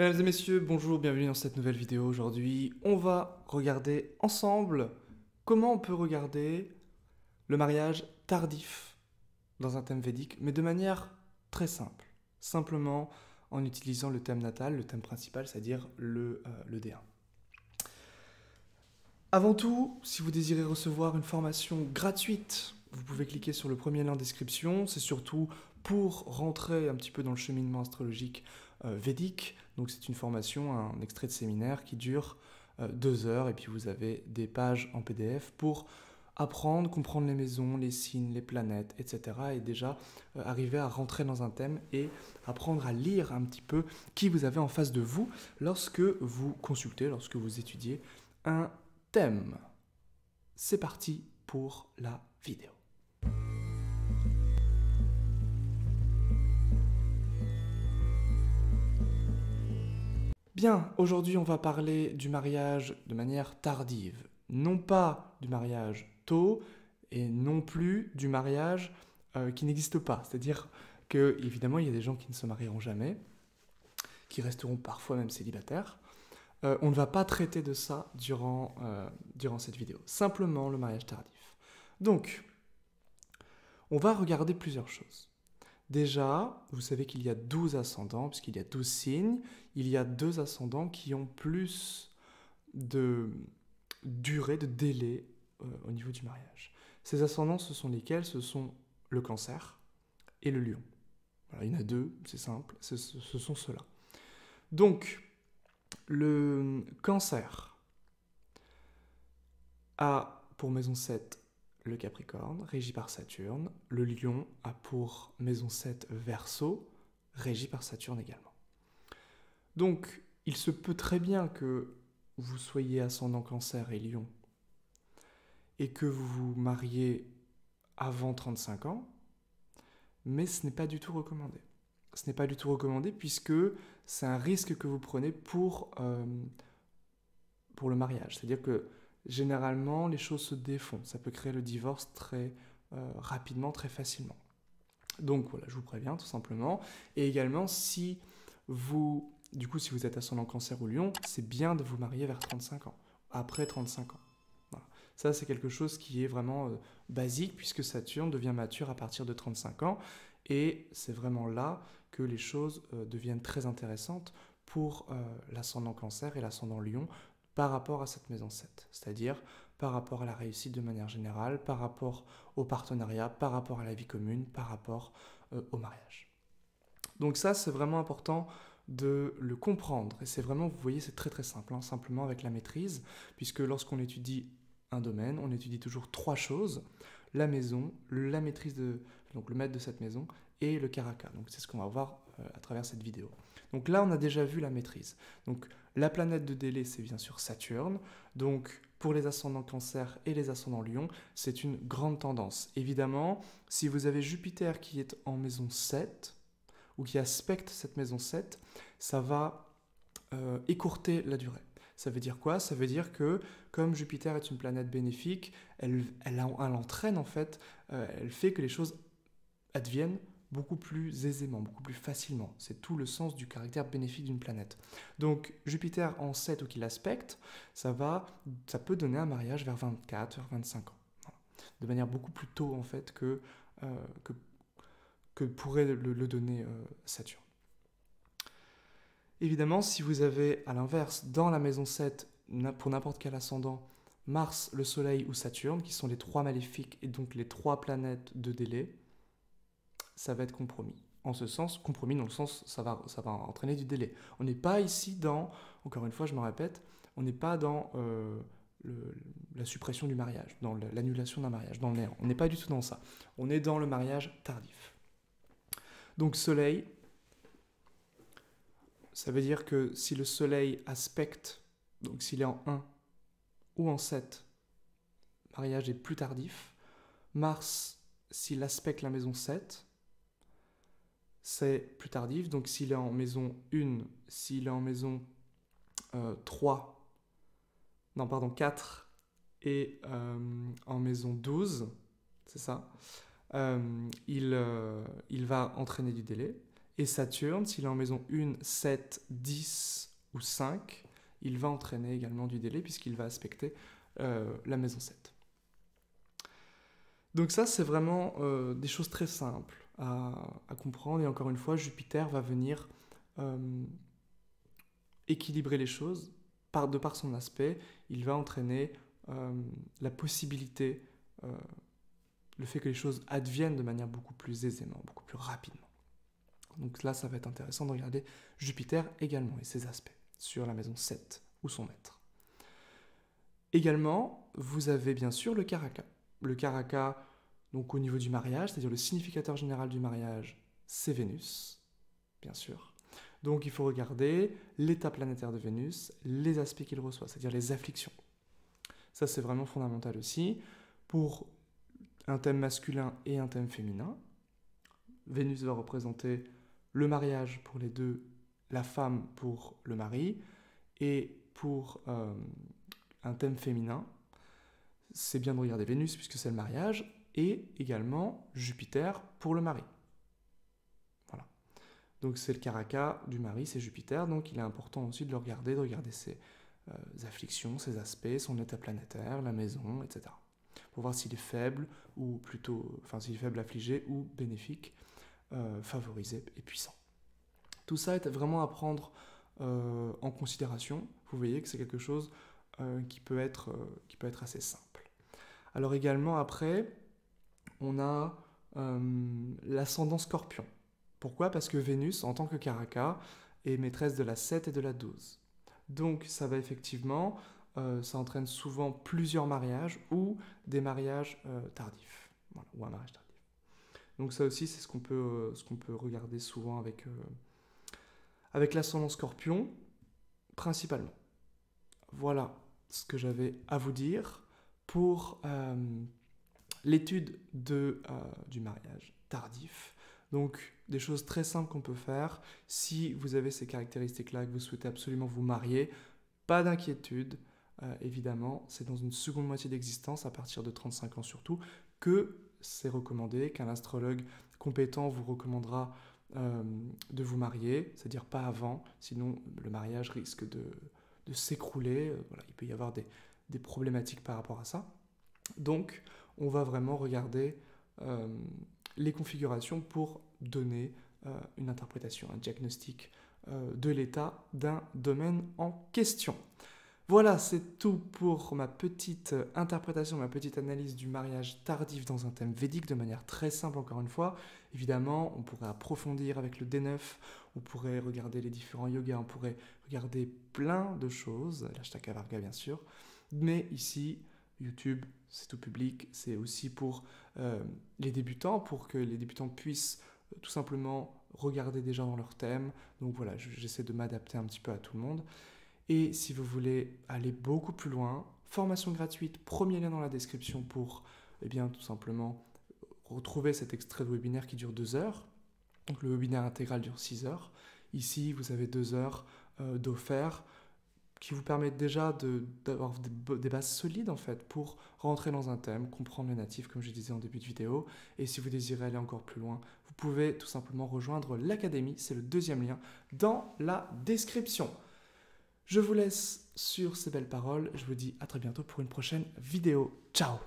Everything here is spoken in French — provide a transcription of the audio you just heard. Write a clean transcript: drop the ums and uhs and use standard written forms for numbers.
Mesdames et messieurs, bonjour, bienvenue dans cette nouvelle vidéo. Aujourd'hui, on va regarder ensemble comment on peut regarder le mariage tardif dans un thème védique, mais de manière très simple. Simplement en utilisant le thème natal, le thème principal, c'est-à-dire le D1. Avant tout, si vous désirez recevoir une formation gratuite, vous pouvez cliquer sur le premier lien en description. C'est surtout pour rentrer un petit peu dans le cheminement astrologique védique. Donc c'est une formation, un extrait de séminaire qui dure 2 heures et puis vous avez des pages en PDF pour apprendre, comprendre les maisons, les signes, les planètes, etc. Et déjà arriver à rentrer dans un thème et apprendre à lire un petit peu qui vous avez en face de vous lorsque vous consultez, lorsque vous étudiez un thème. C'est parti pour la vidéo. Bien, aujourd'hui on va parler du mariage de manière tardive. Non pas du mariage tôt et non plus du mariage qui n'existe pas. C'est-à-dire que, évidemment, il y a des gens qui ne se marieront jamais, qui resteront parfois même célibataires. On ne va pas traiter de ça durant cette vidéo. Simplement le mariage tardif. Donc, on va regarder plusieurs choses. Déjà, vous savez qu'il y a 12 ascendants, puisqu'il y a 12 signes. Il y a 2 ascendants qui ont plus de durée, de délai au niveau du mariage. Ces ascendants, ce sont lesquels? Ce sont le Cancer et le Lion. Voilà, il y en a 2, c'est simple, ce sont ceux-là. Donc, le Cancer a pour maison 7 le Capricorne, régi par Saturne. Le Lion a pour maison 7 Verseau, régi par Saturne également. Donc, il se peut très bien que vous soyez ascendant Cancer et Lion et que vous vous mariez avant 35 ans, mais ce n'est pas du tout recommandé. Ce n'est pas du tout recommandé puisque c'est un risque que vous prenez pour le mariage. C'est-à-dire que généralement, les choses se défont. Ça peut créer le divorce très rapidement, très facilement. Donc voilà, je vous préviens tout simplement. Et également, si vous êtes ascendant Cancer ou Lion, c'est bien de vous marier vers 35 ans, après 35 ans. Voilà. Ça, c'est quelque chose qui est vraiment basique puisque Saturne devient mature à partir de 35 ans. Et c'est vraiment là que les choses deviennent très intéressantes pour l'ascendant Cancer et l'ascendant Lion par rapport à cette maison 7, c'est-à-dire par rapport à la réussite de manière générale, par rapport au partenariat, par rapport à la vie commune, par rapport au mariage. Donc ça, c'est vraiment important de le comprendre. Et c'est vraiment, vous voyez, c'est très très simple, hein, simplement avec la maîtrise, puisque lorsqu'on étudie un domaine, on étudie toujours 3 choses: la maison, la maîtrise donc le maître de cette maison, et le karaka. Donc c'est ce qu'on va voir à travers cette vidéo. Donc là, on a déjà vu la maîtrise. Donc la planète de délai, c'est bien sûr Saturne. Donc pour les ascendants Cancer et les ascendants Lion, c'est une grande tendance. Évidemment, si vous avez Jupiter qui est en maison 7, ou qui aspecte cette maison 7, ça va écourter la durée. Ça veut dire quoi? Ça veut dire que, comme Jupiter est une planète bénéfique, elle entraîne en fait, elle fait que les choses adviennent beaucoup plus aisément, beaucoup plus facilement. C'est tout le sens du caractère bénéfique d'une planète. Donc Jupiter en 7 ou qu'il aspecte, ça peut donner un mariage vers 24, vers 25 ans. Voilà. De manière beaucoup plus tôt en fait que pourrait le donner Saturne. Évidemment, si vous avez à l'inverse, dans la maison 7, pour n'importe quel ascendant, Mars, le Soleil ou Saturne, qui sont les 3 maléfiques et donc les 3 planètes de délai, ça va être compromis. En ce sens, compromis dans le sens, ça va entraîner du délai. On n'est pas ici dans, encore une fois, je me répète, on n'est pas dans la suppression du mariage, dans l'annulation d'un mariage, dans le néant. On n'est pas du tout dans ça. On est dans le mariage tardif. Donc Soleil, ça veut dire que si le Soleil aspecte, donc s'il est en 1 ou en 7, le mariage est plus tardif. Mars, s'il aspecte la maison 7, c'est plus tardif. Donc s'il est en maison 1, s'il est en maison 4 et en maison 12, c'est ça, il va entraîner du délai. Et Saturne, s'il est en maison 1, 7, 10 ou 5, il va entraîner également du délai puisqu'il va aspecter la maison 7. Donc ça, c'est vraiment des choses très simples à comprendre. Et encore une fois, Jupiter va venir équilibrer les choses de par son aspect. Il va entraîner la possibilité, le fait que les choses adviennent de manière beaucoup plus aisément, beaucoup plus rapidement. Donc là, ça va être intéressant de regarder Jupiter également et ses aspects sur la maison 7 ou son maître. Également, vous avez bien sûr le Karaka. Le Karaka, donc au niveau du mariage, c'est-à-dire le significateur général du mariage, c'est Vénus, bien sûr. Donc il faut regarder l'état planétaire de Vénus, les aspects qu'il reçoit, c'est-à-dire les afflictions. Ça, c'est vraiment fondamental aussi pour un thème masculin et un thème féminin. Vénus va représenter le mariage pour les deux, la femme pour le mari, et pour un thème féminin, c'est bien de regarder Vénus puisque c'est le mariage, et également Jupiter pour le mari. Voilà. Donc c'est le Karaka du mari, c'est Jupiter, donc il est important aussi de le regarder, ses afflictions, ses aspects, son état planétaire, la maison, etc. Pour voir s'il est faible, ou plutôt, enfin s'il est faible, affligé, ou bénéfique, favorisé et puissant. Tout ça est vraiment à prendre en considération. Vous voyez que c'est quelque chose qui peut être assez simple. Alors également après, on a l'ascendant Scorpion. Pourquoi? Parce que Vénus, en tant que Karaka, est maîtresse de la 7 et de la 12. Donc ça va effectivement, ça entraîne souvent plusieurs mariages ou des mariages tardifs. Voilà, ou un mariage tardif. Donc ça aussi, c'est ce qu'on peut regarder souvent avec l'ascendant Scorpion, principalement. Voilà ce que j'avais à vous dire pour l'étude du mariage tardif. Donc, des choses très simples qu'on peut faire. Si vous avez ces caractéristiques-là et que vous souhaitez absolument vous marier, pas d'inquiétude. Évidemment, c'est dans une seconde moitié d'existence, à partir de 35 ans surtout, que c'est recommandé, qu'un astrologue compétent vous recommandera de vous marier, c'est-à-dire pas avant, sinon le mariage risque de s'écrouler. Voilà, il peut y avoir des problématiques par rapport à ça. Donc, on va vraiment regarder les configurations pour donner une interprétation, un diagnostic de l'état d'un domaine en question. Voilà, c'est tout pour ma petite interprétation, ma petite analyse du mariage tardif dans un thème védique de manière très simple encore une fois. Évidemment, on pourrait approfondir avec le D9, on pourrait regarder les différents yogas, on pourrait regarder plein de choses, l'Ashtaka-Varga bien sûr, mais ici, YouTube, c'est tout public, c'est aussi pour les débutants, pour que les débutants puissent tout simplement regarder déjà dans leur thème. Donc voilà, j'essaie de m'adapter un petit peu à tout le monde. Et si vous voulez aller beaucoup plus loin, formation gratuite, premier lien dans la description pour tout simplement retrouver cet extrait de webinaire qui dure 2 heures. Donc le webinaire intégral dure 6 heures. Ici, vous avez 2 heures d'offert qui vous permettent déjà d'avoir des bases solides en fait pour rentrer dans un thème, comprendre les natifs comme je disais en début de vidéo. Et si vous désirez aller encore plus loin, vous pouvez tout simplement rejoindre l'académie, c'est le 2e lien dans la description. Je vous laisse sur ces belles paroles, je vous dis à très bientôt pour une prochaine vidéo. Ciao!